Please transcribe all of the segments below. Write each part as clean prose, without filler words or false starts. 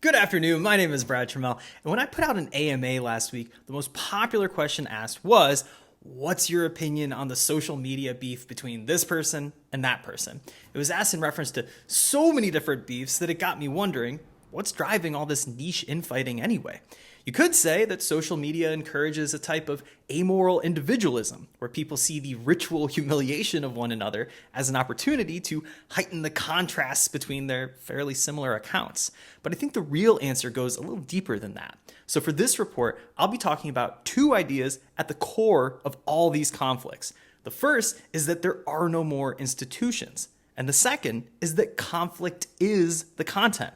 Good afternoon, my name is Brad Trammell, and when I put out an AMA last week, the most popular question asked was, what's your opinion on the social media beef between this person and that person? It was asked in reference to so many different beefs that it got me wondering, what's driving all this niche infighting anyway? You could say that social media encourages a type of amoral individualism, where people see the ritual humiliation of one another as an opportunity to heighten the contrasts between their fairly similar accounts. But I think the real answer goes a little deeper than that. So for this report, I'll be talking about two ideas at the core of all these conflicts. The first is that there are no more institutions, and the second is that conflict is the content.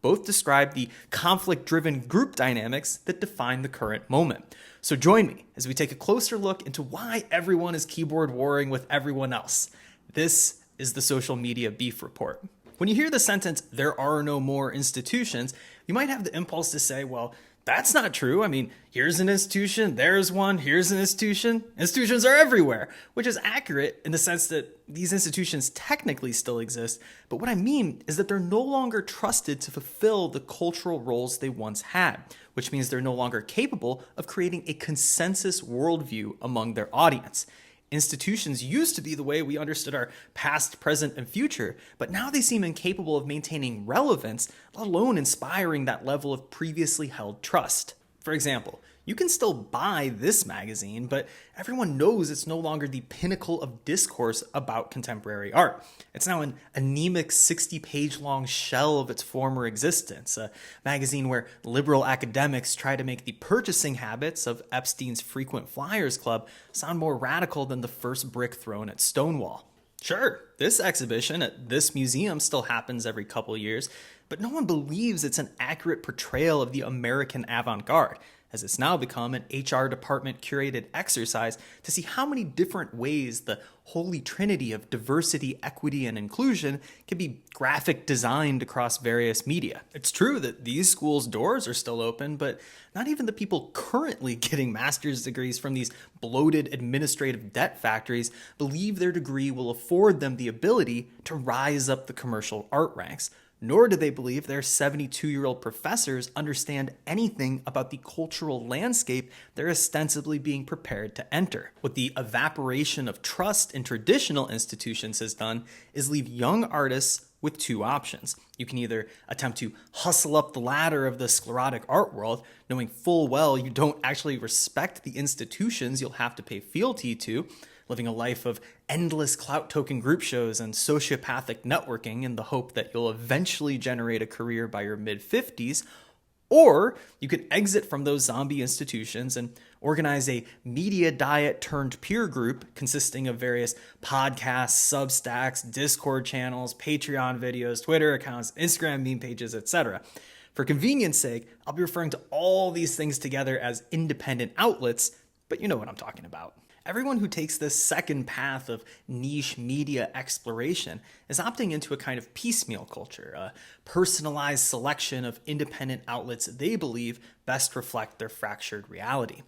Both describe the conflict-driven group dynamics that define the current moment. So join me as we take a closer look into why everyone is keyboard warring with everyone else. This is the Social Media Beef Report. When you hear the sentence, "there are no more institutions," you might have the impulse to say, well, that's not true. I mean, here's an institution, there's one, here's an institution. Institutions are everywhere, which is accurate in the sense that these institutions technically still exist. But what I mean is that they're no longer trusted to fulfill the cultural roles they once had, which means they're no longer capable of creating a consensus worldview among their audience. Institutions used to be the way we understood our past, present, and future, but now they seem incapable of maintaining relevance, let alone inspiring that level of previously held trust. For example, you can still buy this magazine, but everyone knows it's no longer the pinnacle of discourse about contemporary art. It's now an anemic 60-page long shell of its former existence, a magazine where liberal academics try to make the purchasing habits of Epstein's frequent flyers club sound more radical than the first brick thrown at Stonewall. Sure, this exhibition at this museum still happens every couple years, but no one believes it's an accurate portrayal of the American avant-garde, as it's now become an HR department curated exercise to see how many different ways the holy trinity of diversity, equity, and inclusion can be graphic designed across various media. It's true that these schools' doors are still open, but not even the people currently getting master's degrees from these bloated administrative debt factories believe their degree will afford them the ability to rise up the commercial art ranks. Nor do they believe their 72-year-old professors understand anything about the cultural landscape they're ostensibly being prepared to enter. What the evaporation of trust in traditional institutions has done is leave young artists with two options. You can either attempt to hustle up the ladder of the sclerotic art world, knowing full well you don't actually respect the institutions you'll have to pay fealty to, living a life of endless clout token group shows and sociopathic networking in the hope that you'll eventually generate a career by your mid-50s, or you can exit from those zombie institutions and organize a media diet turned peer group consisting of various podcasts, Substacks, Discord channels, Patreon videos, Twitter accounts, Instagram meme pages, etc. For convenience sake, I'll be referring to all these things together as independent outlets, but you know what I'm talking about. Everyone who takes this second path of niche media exploration is opting into a kind of piecemeal culture, a personalized selection of independent outlets they believe best reflect their fractured reality,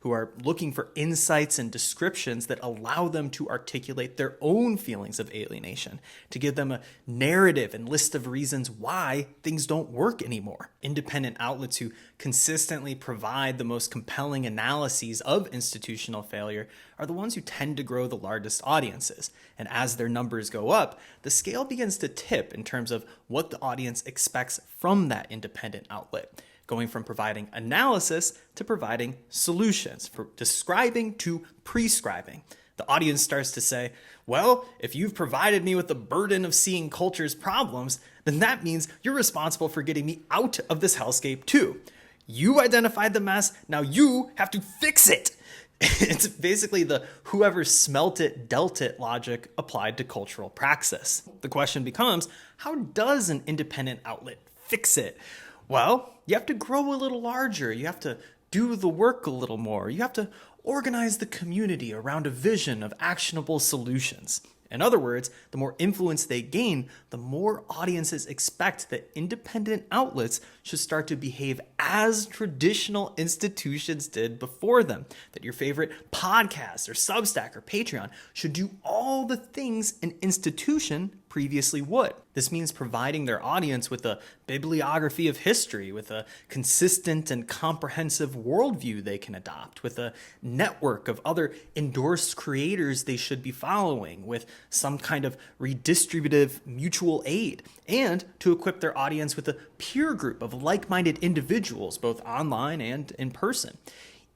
who are looking for insights and descriptions that allow them to articulate their own feelings of alienation, to give them a narrative and list of reasons why things don't work anymore. Independent outlets who consistently provide the most compelling analyses of institutional failure are the ones who tend to grow the largest audiences. And as their numbers go up, the scale begins to tip in terms of what the audience expects from that independent outlet, going from providing analysis to providing solutions, from describing to prescribing. The audience starts to say, well, if you've provided me with the burden of seeing culture's problems, then that means you're responsible for getting me out of this hellscape too. You identified the mess, now you have to fix it. It's basically the whoever smelt it, dealt it logic applied to cultural praxis. The question becomes, how does an independent outlet fix it? Well, you have to grow a little larger. You have to do the work a little more. You have to organize the community around a vision of actionable solutions. In other words, the more influence they gain, the more audiences expect that independent outlets should start to behave as traditional institutions did before them. That your favorite podcast or Substack or Patreon should do all the things an institution previously would. This means providing their audience with a bibliography of history, with a consistent and comprehensive worldview they can adopt, with a network of other endorsed creators they should be following, with some kind of redistributive mutual aid, and to equip their audience with a peer group of like-minded individuals, both online and in person.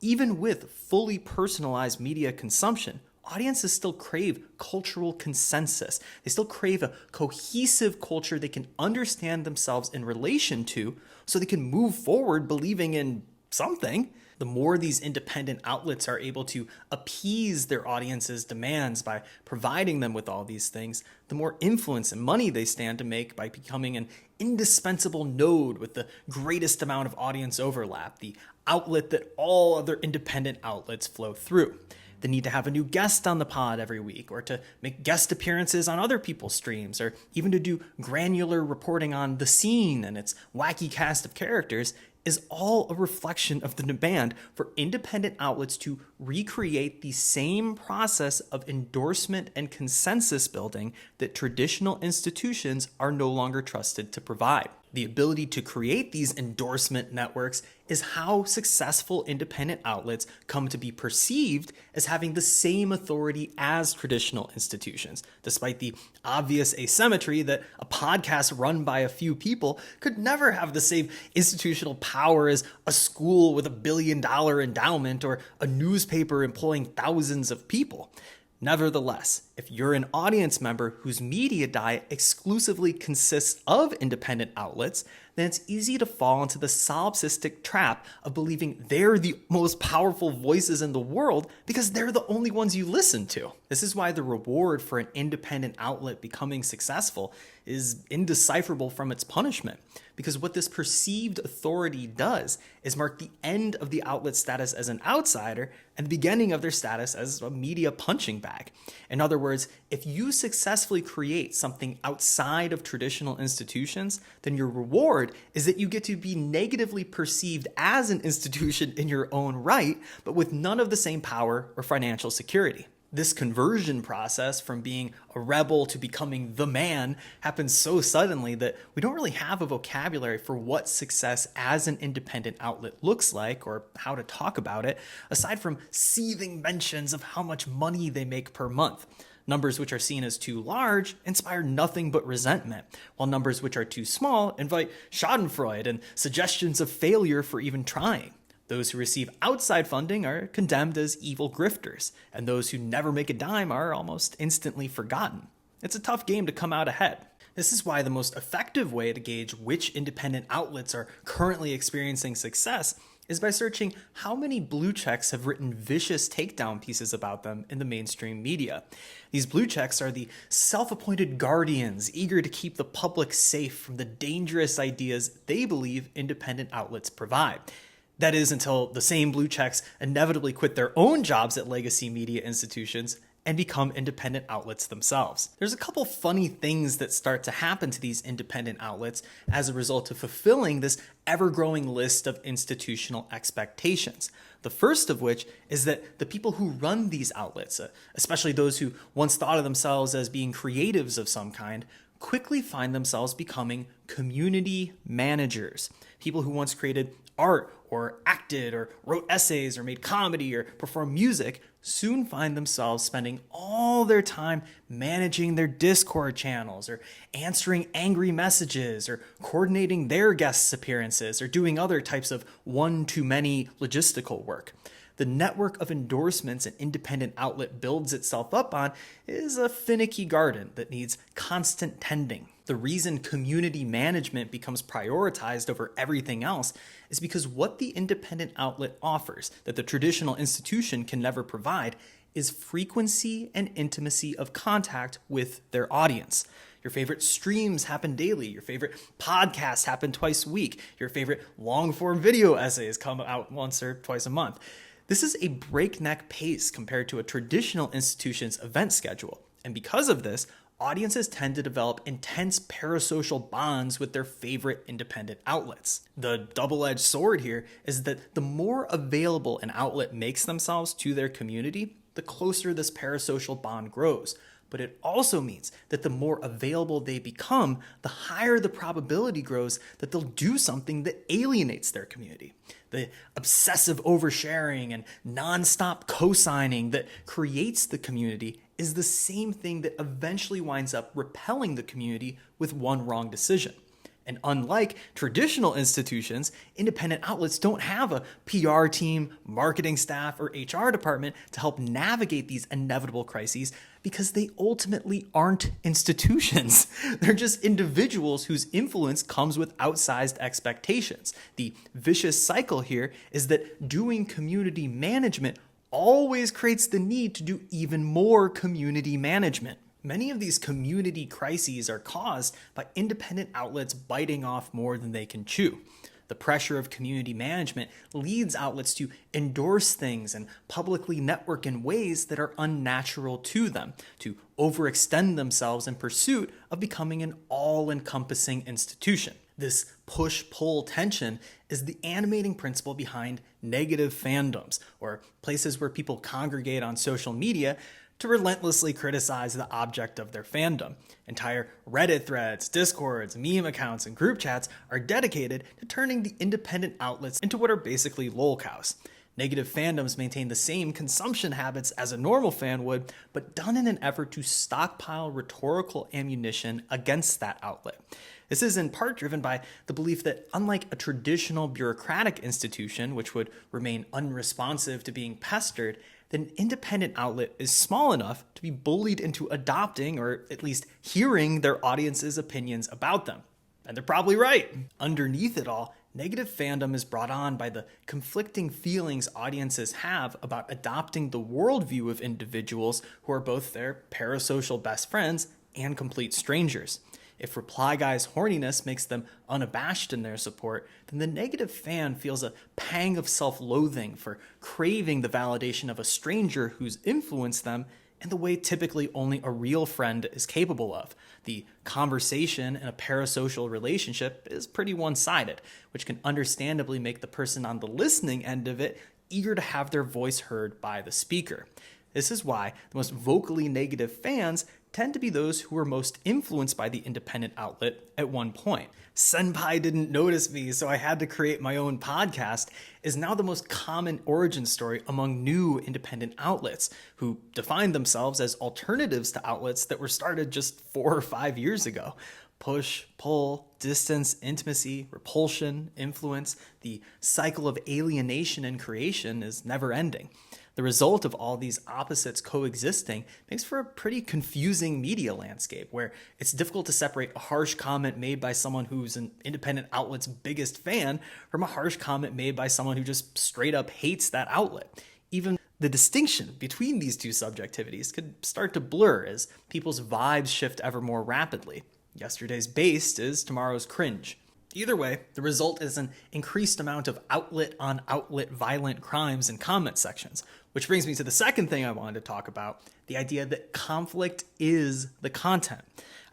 Even with fully personalized media consumption, audiences still crave cultural consensus. They still crave a cohesive culture they can understand themselves in relation to so they can move forward believing in something. The more these independent outlets are able to appease their audience's demands by providing them with all these things, the more influence and money they stand to make by becoming an indispensable node with the greatest amount of audience overlap, the outlet that all other independent outlets flow through. The need to have a new guest on the pod every week, or to make guest appearances on other people's streams, or even to do granular reporting on the scene and its wacky cast of characters is all a reflection of the demand for independent outlets to recreate the same process of endorsement and consensus building that traditional institutions are no longer trusted to provide. The ability to create these endorsement networks is how successful independent outlets come to be perceived as having the same authority as traditional institutions, despite the obvious asymmetry that a podcast run by a few people could never have the same institutional power as a school with $1 billion endowment or a newspaper employing thousands of people. Nevertheless, if you're an audience member whose media diet exclusively consists of independent outlets, then it's easy to fall into the solipsistic trap of believing they're the most powerful voices in the world because they're the only ones you listen to. This is why the reward for an independent outlet becoming successful is indecipherable from its punishment. Because what this perceived authority does is mark the end of the outlet's status as an outsider and the beginning of their status as a media punching bag. In other words, if you successfully create something outside of traditional institutions, then your reward is that you get to be negatively perceived as an institution in your own right, but with none of the same power or financial security. This conversion process from being a rebel to becoming the man happens so suddenly that we don't really have a vocabulary for what success as an independent outlet looks like or how to talk about it, aside from seething mentions of how much money they make per month. Numbers which are seen as too large inspire nothing but resentment, while numbers which are too small invite schadenfreude and suggestions of failure for even trying. Those who receive outside funding are condemned as evil grifters, and those who never make a dime are almost instantly forgotten. It's a tough game to come out ahead. This is why the most effective way to gauge which independent outlets are currently experiencing success is by searching how many blue checks have written vicious takedown pieces about them in the mainstream media. These blue checks are the self-appointed guardians eager to keep the public safe from the dangerous ideas they believe independent outlets provide. That is, until the same blue checks inevitably quit their own jobs at legacy media institutions and become independent outlets themselves. There's a couple funny things that start to happen to these independent outlets as a result of fulfilling this ever-growing list of institutional expectations. The first of which is that the people who run these outlets, especially those who once thought of themselves as being creatives of some kind, quickly find themselves becoming community managers. People who once created art or acted or wrote essays or made comedy or performed music soon find themselves spending all their time managing their Discord channels or answering angry messages or coordinating their guests' appearances or doing other types of one-to-many logistical work. The network of endorsements an independent outlet builds itself up on is a finicky garden that needs constant tending. The reason community management becomes prioritized over everything else is because what the independent outlet offers that the traditional institution can never provide is frequency and intimacy of contact with their audience. Your favorite streams happen daily. Your favorite podcasts happen twice a week. Your favorite long-form video essays come out once or twice a month. This is a breakneck pace compared to a traditional institution's event schedule. And because of this, audiences tend to develop intense parasocial bonds with their favorite independent outlets. The double-edged sword here is that the more available an outlet makes themselves to their community, the closer this parasocial bond grows. but it also means that the more available they become, the higher the probability grows that they'll do something that alienates their community. The obsessive oversharing and nonstop co-signing that creates the community is the same thing that eventually winds up repelling the community with one wrong decision. And unlike traditional institutions, independent outlets don't have a PR team, marketing staff, or HR department to help navigate these inevitable crises because they ultimately aren't institutions. They're just individuals whose influence comes with outsized expectations. The vicious cycle here is that doing community management always creates the need to do even more community management. Many of these community crises are caused by independent outlets biting off more than they can chew. The pressure of community management leads outlets to endorse things and publicly network in ways that are unnatural to them, to overextend themselves in pursuit of becoming an all-encompassing institution. This push-pull tension is the animating principle behind negative fandoms, or places where people congregate on social media to relentlessly criticize the object of their fandom. Entire Reddit threads, Discords, meme accounts, and group chats are dedicated to turning the independent outlets into what are basically lolcows. Negative fandoms maintain the same consumption habits as a normal fan would, but done in an effort to stockpile rhetorical ammunition against that outlet. This is in part driven by the belief that, unlike a traditional bureaucratic institution, which would remain unresponsive to being pestered, that an independent outlet is small enough to be bullied into adopting or at least hearing their audience's opinions about them. And they're probably right. Underneath it all, negative fandom is brought on by the conflicting feelings audiences have about adopting the worldview of individuals who are both their parasocial best friends and complete strangers. If Reply Guy's horniness makes them unabashed in their support, then the negative fan feels a pang of self-loathing for craving the validation of a stranger who's influenced them in the way typically only a real friend is capable of. The conversation in a parasocial relationship is pretty one-sided, which can understandably make the person on the listening end of it eager to have their voice heard by the speaker. This is why the most vocally negative fans tend to be those who were most influenced by the independent outlet at one point. Senpai didn't notice me, so I had to create my own podcast is now the most common origin story among new independent outlets who define themselves as alternatives to outlets that were started just 4 or 5 years ago. Push, pull, distance, intimacy, repulsion, influence, the cycle of alienation and creation is never ending. The result of all these opposites coexisting makes for a pretty confusing media landscape where it's difficult to separate a harsh comment made by someone who's an independent outlet's biggest fan from a harsh comment made by someone who just straight up hates that outlet. Even the distinction between these two subjectivities could start to blur as people's vibes shift ever more rapidly. Yesterday's based is tomorrow's cringe. Either way, the result is an increased amount of outlet-on-outlet violent crimes in comment sections, which brings me to the second thing I wanted to talk about, the idea that conflict is the content.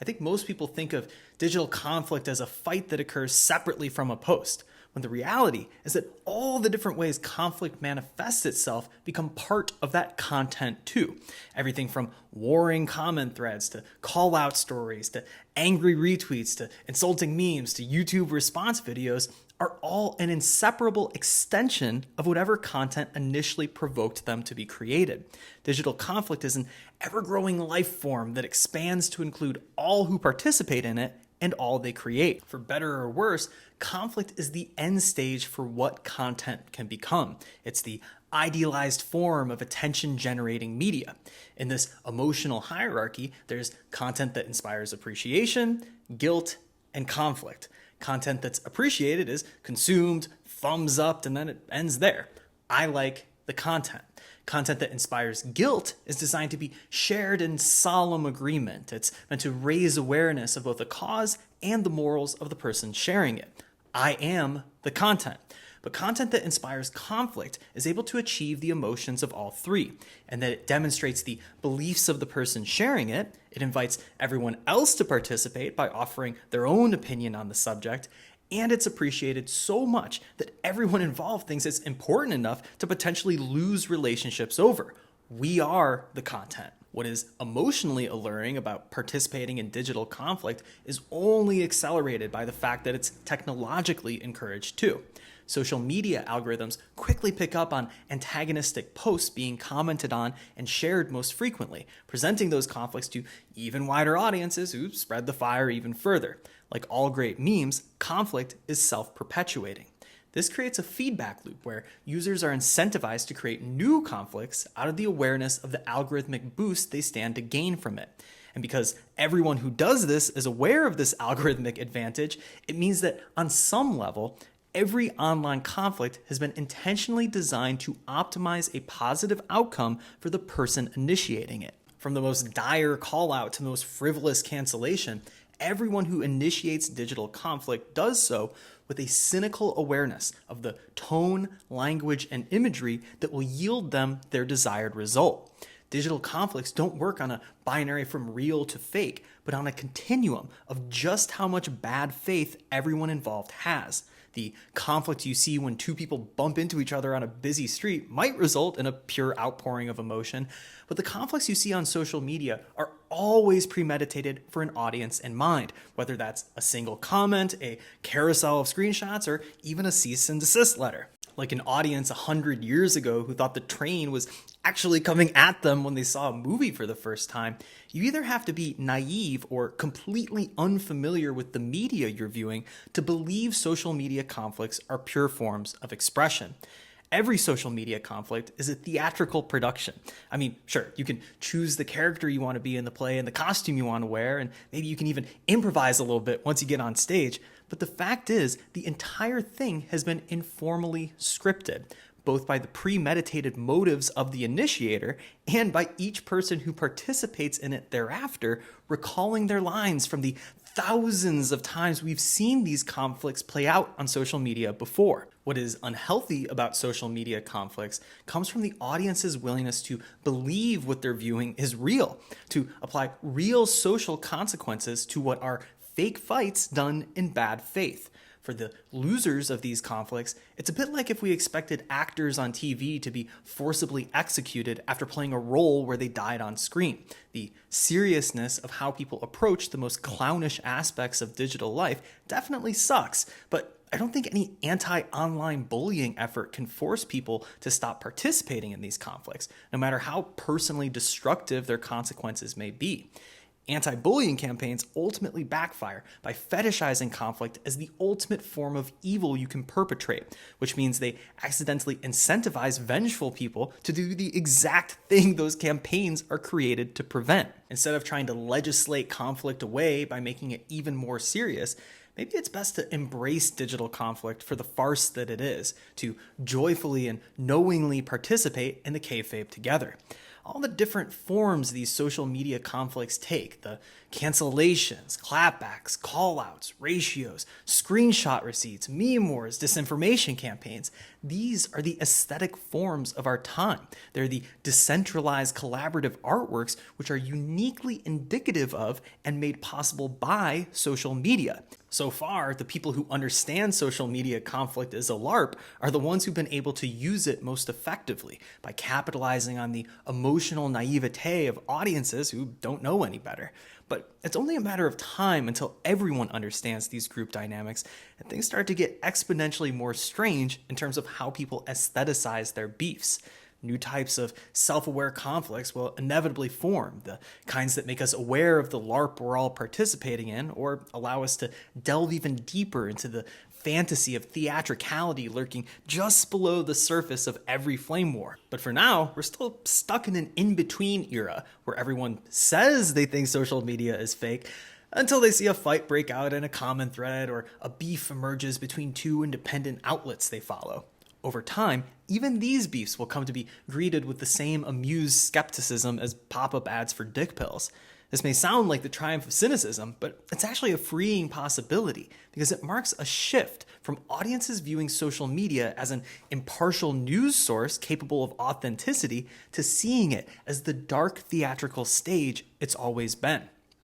I think most people think of digital conflict as a fight that occurs separately from a post, when the reality is that all the different ways conflict manifests itself become part of that content too. Everything from warring comment threads to call-out stories to angry retweets to insulting memes to YouTube response videos are all an inseparable extension of whatever content initially provoked them to be created. Digital conflict is an ever-growing life form that expands to include all who participate in it and all they create. For better or worse, conflict is the end stage for what content can become. It's the idealized form of attention-generating media. In this emotional hierarchy, there's content that inspires appreciation, guilt, and conflict. Content that's appreciated is consumed, thumbs up, and then it ends there. I like the content. Content that inspires guilt is designed to be shared in solemn agreement. It's meant to raise awareness of both the cause and the morals of the person sharing it. I am the content. But content that inspires conflict is able to achieve the emotions of all three, and that it demonstrates the beliefs of the person sharing it, it invites everyone else to participate by offering their own opinion on the subject, and it's appreciated so much that everyone involved thinks it's important enough to potentially lose relationships over. We are the content. What is emotionally alluring about participating in digital conflict is only accelerated by the fact that it's technologically encouraged too. Social media algorithms quickly pick up on antagonistic posts being commented on and shared most frequently, presenting those conflicts to even wider audiences who spread the fire even further. Like all great memes, conflict is self-perpetuating. This creates a feedback loop where users are incentivized to create new conflicts out of the awareness of the algorithmic boost they stand to gain from it. And because everyone who does this is aware of this algorithmic advantage, it means that on some level, every online conflict has been intentionally designed to optimize a positive outcome for the person initiating it. From the most dire call out to the most frivolous cancellation, everyone who initiates digital conflict does so with a cynical awareness of the tone, language, and imagery that will yield them their desired result. Digital conflicts don't work on a binary from real to fake, but on a continuum of just how much bad faith everyone involved has. The conflict you see when two people bump into each other on a busy street might result in a pure outpouring of emotion, but the conflicts you see on social media are always premeditated for an audience in mind, whether that's a single comment, a carousel of screenshots, or even a cease and desist letter. Like an audience 100 years ago who thought the train was actually coming at them when they saw a movie for the first time, you either have to be naive or completely unfamiliar with the media you're viewing to believe social media conflicts are pure forms of expression. Every social media conflict is a theatrical production. I mean, sure, you can choose the character you want to be in the play and the costume you want to wear, and maybe you can even improvise a little bit once you get on stage. But the fact is, the entire thing has been informally scripted, both by the premeditated motives of the initiator and by each person who participates in it thereafter, recalling their lines from the thousands of times we've seen these conflicts play out on social media before. What is unhealthy about social media conflicts comes from the audience's willingness to believe what they're viewing is real, to apply real social consequences to what are fake fights done in bad faith. For the losers of these conflicts, it's a bit like if we expected actors on TV to be forcibly executed after playing a role where they died on screen. The seriousness of how people approach the most clownish aspects of digital life definitely sucks, but I don't think any anti-online bullying effort can force people to stop participating in these conflicts, no matter how personally destructive their consequences may be. Anti-bullying campaigns ultimately backfire by fetishizing conflict as the ultimate form of evil you can perpetrate, which means they accidentally incentivize vengeful people to do the exact thing those campaigns are created to prevent. Instead of trying to legislate conflict away by making it even more serious, maybe it's best to embrace digital conflict for the farce that it is, to joyfully and knowingly participate in the kayfabe together. All the different forms these social media conflicts take, the cancellations, clapbacks, callouts, ratios, screenshot receipts, meme wars, disinformation campaigns, these are the aesthetic forms of our time. They're the decentralized collaborative artworks which are uniquely indicative of and made possible by social media. So far, the people who understand social media conflict as a LARP are the ones who've been able to use it most effectively by capitalizing on the emotional naivete of audiences who don't know any better. But it's only a matter of time until everyone understands these group dynamics and things start to get exponentially more strange in terms of how people aestheticize their beefs. New types of self-aware conflicts will inevitably form, the kinds that make us aware of the LARP we're all participating in or allow us to delve even deeper into the fantasy of theatricality lurking just below the surface of every flame war. But for now, we're still stuck in an in-between era where everyone says they think social media is fake until they see a fight break out in a common thread or a beef emerges between two independent outlets they follow. Over time, even these beefs will come to be greeted with the same amused skepticism as pop-up ads for dick pills. This may sound like the triumph of cynicism, but it's actually a freeing possibility because it marks a shift from audiences viewing social media as an impartial news source capable of authenticity to seeing it as the dark theatrical stage it's always been.